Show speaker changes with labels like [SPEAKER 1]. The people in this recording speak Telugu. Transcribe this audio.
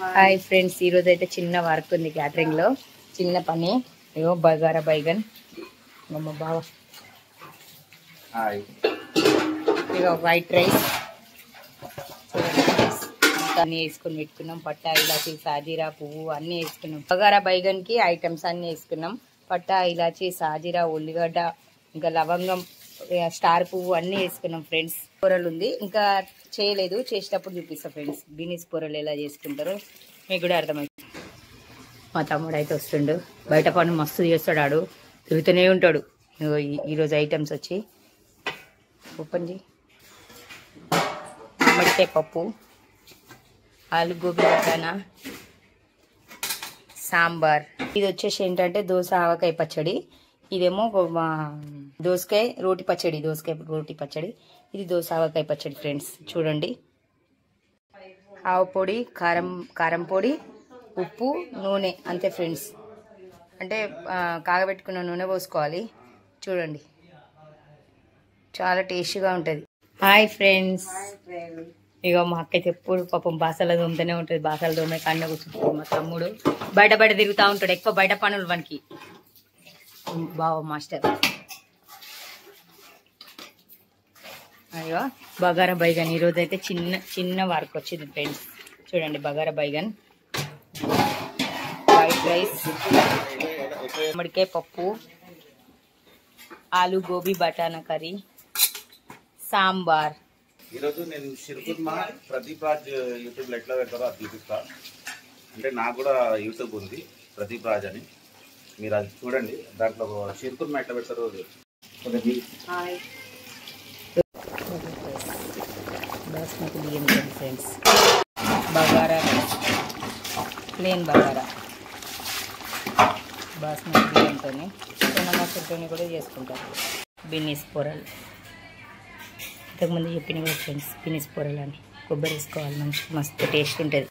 [SPEAKER 1] హాయ్ ఫ్రెండ్స్, ఈరోజు అయితే చిన్న వర్క్ ఉంది క్యాటరింగ్ లో, చిన్న పని. ఇగో బగారా బైగన్, మా బావ. ఇక వైట్ రైస్ అన్నీ వేసుకొని పెట్టుకున్నాం. పట్టా, ఇలాచి, సాజీరా, పువ్వు అన్నీ వేసుకున్నాం. బగారా బైగన్ కి ఐటమ్స్ అన్నీ వేసుకున్నాం. పట్టా, ఇలాచి, సాజీరా, ఉల్లిగడ్డ, ఇంకా లవంగం, స్టార్ పువ్వు అన్నీ వేసుకున్నాం ఫ్రెండ్స్. కూరలు ఉంది, ఇంకా చేయలేదు, చేసేటప్పుడు చూపిస్తా ఫ్రెండ్స్. బీనీస్ కూరలు ఎలా చేసుకుంటారో మీకు కూడా అర్థమవుతుంది. మా తమ్ముడు అయితే వస్తుండు, బయట పని మస్తు చేస్తాడు. ఆడు తిరుగుతూనే ఉంటాడు. ఈరోజు ఐటమ్స్ వచ్చి ఓపెన్ మడికాయ పప్పు, ఆలు గోబీ బటానా, సాంబార్. ఇది వచ్చేసి ఏంటంటే దోస ఆవకాయ పచ్చడి. ఇదేమో దోసకాయ రోటి పచ్చడి, దోసకాయ రోటి పచ్చడి. ఇది దోస ఆవకాయ పచ్చడి ఫ్రెండ్స్. చూడండి, ఆవు పొడి, కారం పొడి, ఉప్పు, నూనె, అంతే ఫ్రెండ్స్. అంటే కాగబెట్టుకున్న నూనె పోసుకోవాలి. చూడండి, చాలా టేస్టీగా ఉంటుంది. హాయ్ ఫ్రెండ్స్, ఇక మా అక్క అయితే ఎప్పుడు పాపం బాసల దోమతోనే ఉంటుంది. బాసల దోమే కన్నా కూర్చుంటుంది. మా తమ్ముడు బయట తిరుగుతూ ఉంటాడు, ఎక్కువ బయట పనులు మనకి. బావ మాస్టర్. అయ్యో బగారా బైగన్ ఈరోజు అయితే చిన్న వర్క్ వచ్చింది ఫ్రెండ్స్. చూడండి, బగారా బైగన్, వైట్ రైస్, గుమ్మడికాయ పప్పు, ఆలు గోబీ బటానా కర్రీ, సాంబార్.
[SPEAKER 2] ఈరోజు నేను షిర్కుర్మా ప్రదీప్ రాజ్ యూట్యూబ్లో ఎట్లా పెడతారో అది చూపిస్తా. అంటే నాకు కూడా యూట్యూబ్ ఉంది, ప్రదీప్ రాజ్ అని. మీరు అది చూడండి. దాంట్లో షిర్కుర్మా ఎట్లా పెడతారో
[SPEAKER 1] బాస్మతి బియ్యం friends. Bagara rice, plain bagara basmati బియ్యంతో, చిన్న మసాలతో కూడా చేసుకుంటారు. బీనీస్ పొరలు ఇంతకుముందు చెప్పిన కూడా ఫ్రెండ్స్. బీనీస్ పొరలు అని కొబ్బరి వేసుకోవాలి, మంచి మస్తు టేస్ట్ ఉంటుంది.